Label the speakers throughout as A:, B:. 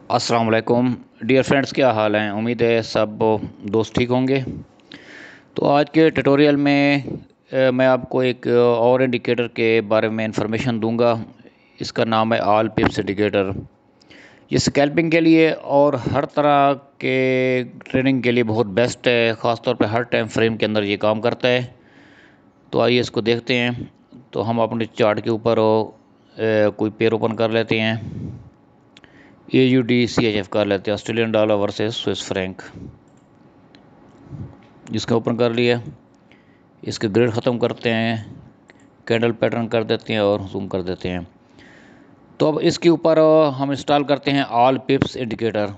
A: अस्सलाम वालेकुम dear friends, क्या हाल हैं। उम्मीद है सब दोस्त ठीक होंगे। तो आज के ट्यूटोरियल में मैं आपको एक और इंडिकेटर के बारे में इंफॉर्मेशन दूंगा। इसका नाम है ऑल पिप्स इंडिकेटर। ये स्कैल्पिंग के लिए और हर तरह के ट्रेनिंग के लिए बहुत बेस्ट है, ख़ासतौर पे हर टाइम फ्रेम के अंदर ये काम करता है। तो आइए इसको देखते हैं। तो हम अपने चार्ट के ऊपर कोई पेयर ओपन कर लेते हैं। AUD CHF कर लेते हैं, Australian dollar versus Swiss franc. जिसका ओपन कर लिया, इसके ग्रिड ख़त्म करते हैं, कैंडल पैटर्न कर देते हैं और जूम कर देते हैं। तो अब इसके ऊपर हम इंस्टॉल करते हैं ऑल पिप्स इंडिकेटर।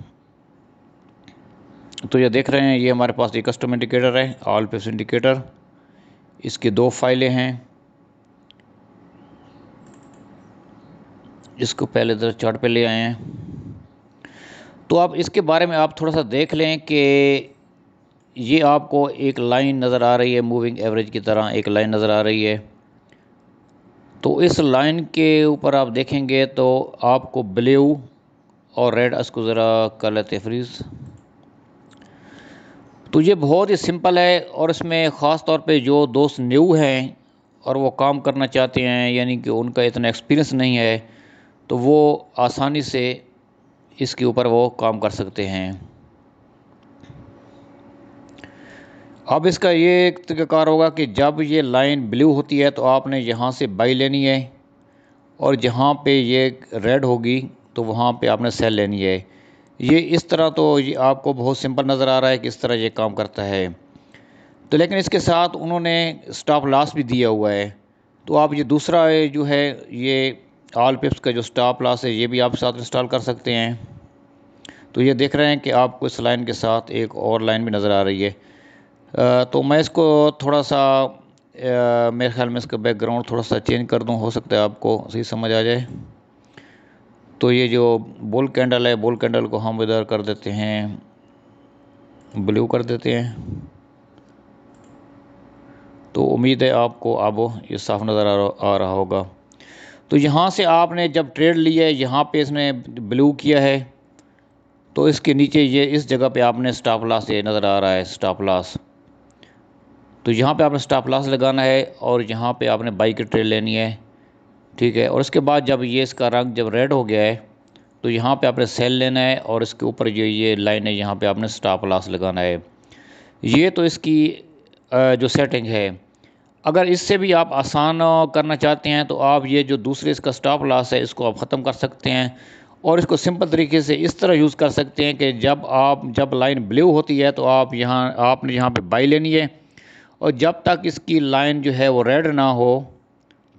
A: तो ये देख रहे हैं, ये हमारे पास एक कस्टम इंडिकेटर है, ऑल पिप्स इंडिकेटर। इसकी दो फाइलें हैं। इसको पहले इधर चार्ट पे ले आए हैं। तो अब इसके बारे में आप थोड़ा सा देख लें कि ये आपको एक लाइन नज़र आ रही है, मूविंग एवरेज की तरह एक लाइन नज़र आ रही है। तो इस लाइन के ऊपर आप देखेंगे तो आपको ब्लू और रेड, इसको ज़रा कर लेते हैं फ्रीज। तो ये बहुत ही सिंपल है और इसमें ख़ास तौर पे जो दोस्त न्यू हैं और वो काम करना चाहते हैं, यानी कि उनका इतना एक्सपीरियंस नहीं है, तो वो आसानी से इसके ऊपर वो काम कर सकते हैं। अब इसका ये एक तरीक़ाकार होगा कि जब ये लाइन ब्लू होती है तो आपने यहाँ से बाई लेनी है, और जहाँ पे ये रेड होगी तो वहाँ पे आपने सेल लेनी है। ये इस तरह, तो ये आपको बहुत सिंपल नज़र आ रहा है कि इस तरह ये काम करता है। तो लेकिन इसके साथ उन्होंने स्टॉप लॉस भी दिया हुआ है। तो आप ये दूसरा जो है, ये ऑल पिप्स का जो स्टॉप लॉस है, ये भी आप साथ इंस्टॉल कर सकते हैं। तो ये देख रहे हैं कि आपको इस लाइन के साथ एक और लाइन भी नज़र आ रही है। तो मैं इसको थोड़ा सा मेरे ख्याल में इसका बैकग्राउंड थोड़ा सा चेंज कर दूं, हो सकता है आपको सही समझ आ जाए। तो ये जो बुल कैंडल है, बुल कैंडल को हम इधर कर देते हैं, ब्लू कर देते हैं। तो उम्मीद है आपको अब ये साफ नज़र आ रहा होगा। तो यहाँ से आपने जब ट्रेड लिया है, यहाँ पे इसने ब्लू किया है, तो इसके नीचे ये इस जगह पे आपने स्टॉप लॉस, ये नज़र आ रहा है स्टॉप लॉस। तो यहाँ पे आपने स्टॉप लॉस लगाना है और यहाँ पे आपने बाई की ट्रेड लेनी है, ठीक है। और इसके बाद जब ये इसका रंग जब रेड हो गया है तो यहाँ पे आपने सेल लेना है, और इसके ऊपर जो ये लाइन है यहाँ पे आपने स्टॉप लॉस लगाना है। ये तो इसकी जो सेटिंग है। अगर इससे भी आप आसान करना चाहते हैं तो आप ये जो दूसरे इसका स्टॉप लॉस है, इसको आप ख़त्म कर सकते हैं और इसको सिंपल तरीके से इस तरह यूज़ कर सकते हैं कि जब लाइन ब्लू होती है तो आपने यहाँ पे बाई लेनी है, और जब तक इसकी लाइन जो है वो रेड ना हो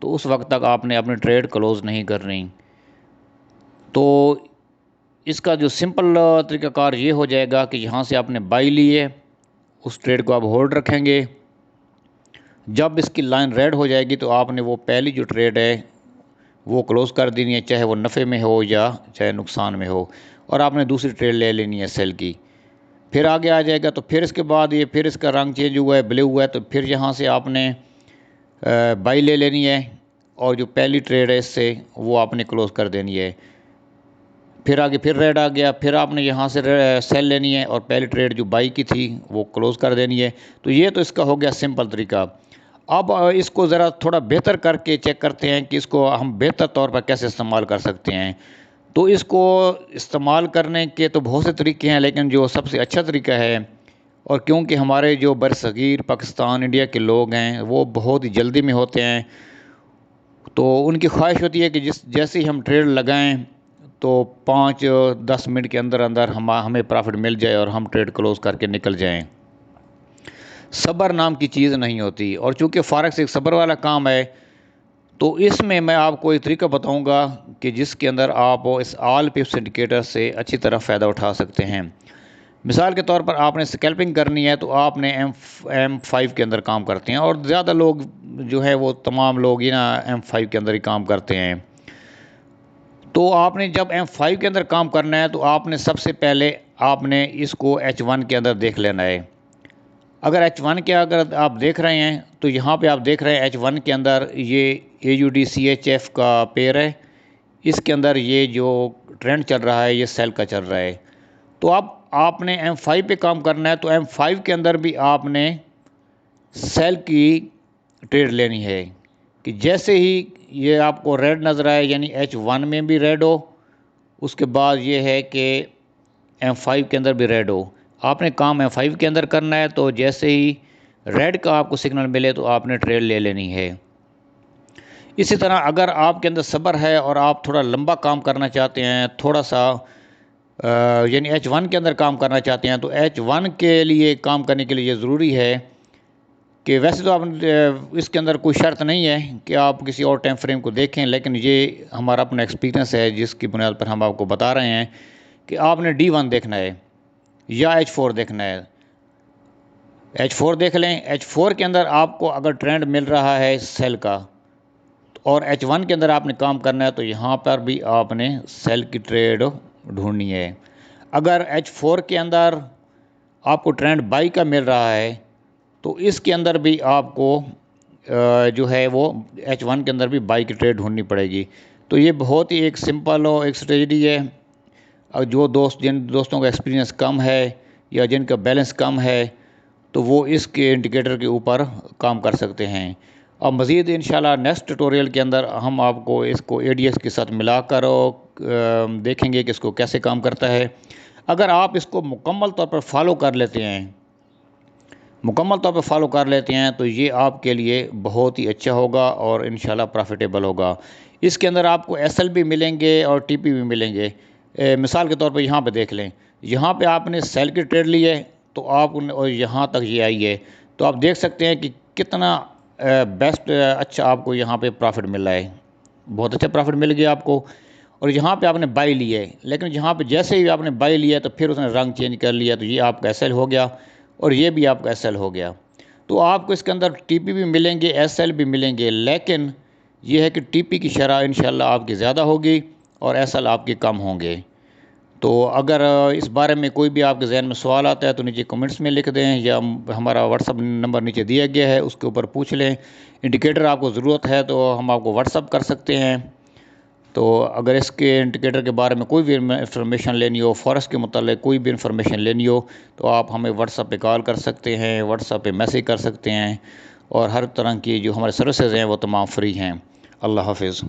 A: तो उस वक्त तक आपने अपनी ट्रेड क्लोज़ नहीं करनी। तो इसका जो सिंपल तरीक़ाकार ये हो जाएगा कि यहाँ से आपने बाई लिए, उस ट्रेड को आप होल्ड रखेंगे। जब इसकी लाइन रेड हो जाएगी तो आपने वो पहली जो ट्रेड है वो क्लोज़ कर देनी है, चाहे वो नफ़े में हो या चाहे नुकसान में हो, और आपने दूसरी ट्रेड ले लेनी है सेल की। फिर आगे आ जाएगा, तो फिर इसके बाद ये फिर इसका रंग चेंज हुआ है, ब्लू हुआ है, तो फिर यहाँ से आपने बाई ले लेनी है, और जो पहली ट्रेड है इससे वो आपने क्लोज़ कर देनी है। फिर आगे फिर रेड आ गया, फिर आपने यहाँ से सेल लेनी है और पहली ट्रेड जो बाई की थी वो क्लोज़ कर देनी है। तो ये तो इसका हो गया सिंपल तरीका। अब इसको ज़रा थोड़ा बेहतर करके चेक करते हैं कि इसको हम बेहतर तौर पर कैसे इस्तेमाल कर सकते हैं। तो इसको इस्तेमाल करने के तो बहुत से तरीके हैं, लेकिन जो सबसे अच्छा तरीका है, और क्योंकि हमारे जो बरसगीर पाकिस्तान इंडिया के लोग हैं वो बहुत ही जल्दी में होते हैं, तो उनकी ख्वाहिश होती है कि जैसे ही हम ट्रेड लगाएं तो 5-10 मिनट के अंदर अंदर हमें प्रॉफिट मिल जाए और हम ट्रेड क्लोज़ करके निकल जाएं। सब्र नाम की चीज़ नहीं होती, और चूँकि फॉरेक्स एक सब्र वाला काम है, तो इसमें मैं आपको एक तरीका बताऊंगा कि जिसके अंदर आप इस ऑल पिप्स इंडिकेटर से अच्छी तरह फ़ायदा उठा सकते हैं। मिसाल के तौर पर आपने स्कैल्पिंग करनी है तो आपने M5 के अंदर काम करते हैं, और ज़्यादा लोग जो है वो तमाम लोग ही ना M5 के अंदर ही काम करते हैं। तो आपने जब M5 के अंदर काम करना है तो आपने सबसे पहले आपने इसको H1 के अंदर देख लेना है। अगर H1 के अगर आप देख रहे हैं तो यहाँ पे आप देख रहे हैं H1 के अंदर ये AUD CHF का पेयर है, इसके अंदर ये जो ट्रेंड चल रहा है ये सेल का चल रहा है। तो अब आपने M5 पे काम करना है, तो M5 के अंदर भी आपने सेल की ट्रेड लेनी है कि जैसे ही ये आपको रेड नज़र आए, यानी H1 में भी रेड हो, उसके बाद ये है कि M5 के अंदर भी रेड हो। आपने काम M5 के अंदर करना है, तो जैसे ही रेड का आपको सिग्नल मिले तो आपने ट्रेड ले लेनी है। इसी तरह अगर आपके अंदर सब्र है और आप थोड़ा लंबा काम करना चाहते हैं, थोड़ा सा यानी H1 के अंदर काम करना चाहते हैं, तो H1 के लिए काम करने के लिए ज़रूरी है कि वैसे तो आप इसके अंदर कोई शर्त नहीं है कि आप किसी और टाइम फ्रेम को देखें, लेकिन ये हमारा अपना एक्सपीरियंस है जिसकी बुनियाद पर हम आपको बता रहे हैं कि आपने D1 देखना है या H4 देखना है। H4 देख लें। H4 के अंदर आपको अगर ट्रेंड मिल रहा है सेल का और H1 के अंदर आपने काम करना है, तो यहाँ पर भी आपने सेल की ट्रेड ढूंढनी है। अगर H4 के अंदर आपको ट्रेंड बाई का मिल रहा है, तो इसके अंदर भी आपको जो है वो H1 के अंदर भी बाई की ट्रेड ढूंढनी पड़ेगी। तो ये बहुत ही एक सिंपल और एक स्ट्रेटजी है। जो जिन दोस्तों का एक्सपीरियंस कम है या जिनका बैलेंस कम है, तो वो इसके इंडिकेटर के ऊपर काम कर सकते हैं। अब मज़ीद इंशाल्लाह नेक्स्ट ट्यूटोरियल के अंदर हम आपको इसको ADX के साथ मिलाकर देखेंगे कि इसको कैसे काम करता है। अगर आप इसको मुकम्मल तौर पर फॉलो कर लेते हैं, तो ये आपके लिए बहुत ही अच्छा होगा और इंशाल्लाह प्रॉफिटेबल होगा। इसके अंदर आपको SL भी मिलेंगे और TP भी मिलेंगे। मिसाल के तौर पर यहाँ पे देख लें, यहाँ पे आपने सेल की ट्रेड ली है, तो आप और यहाँ तक ये आई है, तो आप देख सकते हैं कि कितना बेस्ट अच्छा आपको यहाँ पे प्रॉफिट मिल रहा है। बहुत अच्छा प्रॉफिट मिल गया आपको। और यहाँ पे आपने बाई लिया है, लेकिन यहाँ पे जैसे ही आपने बाई लिया तो फिर उसने रंग चेंज कर लिया, तो ये आपका SL हो गया और ये भी आपका SL हो गया। तो आपको इसके अंदर TP भी मिलेंगे, SL भी मिलेंगे, लेकिन ये है कि TP की शरह इंशाल्लाह आपकी ज़्यादा होगी और SL आपके कम होंगे। तो अगर इस बारे में कोई भी आपके जहन में सवाल आता है तो नीचे कमेंट्स में लिख दें, या हमारा व्हाट्सअप नंबर नीचे दिया गया है उसके ऊपर पूछ लें। इंडिकेटर आपको ज़रूरत है तो हम आपको व्हाट्सअप कर सकते हैं। तो अगर इसके इंडिकेटर के बारे में कोई भी इंफॉर्मेशन लेनी हो, फॉरेस्ट के मुताल्लिक़ कोई भी इंफॉर्मेशन लेनी हो, तो आप हमें व्हाट्सअप पे कॉल कर सकते हैं, व्हाट्सअप पे मैसेज कर सकते हैं, और हर तरह की जो हमारे सर्विसेज हैं वो तमाम फ्री हैं। अल्लाह हाफिज़।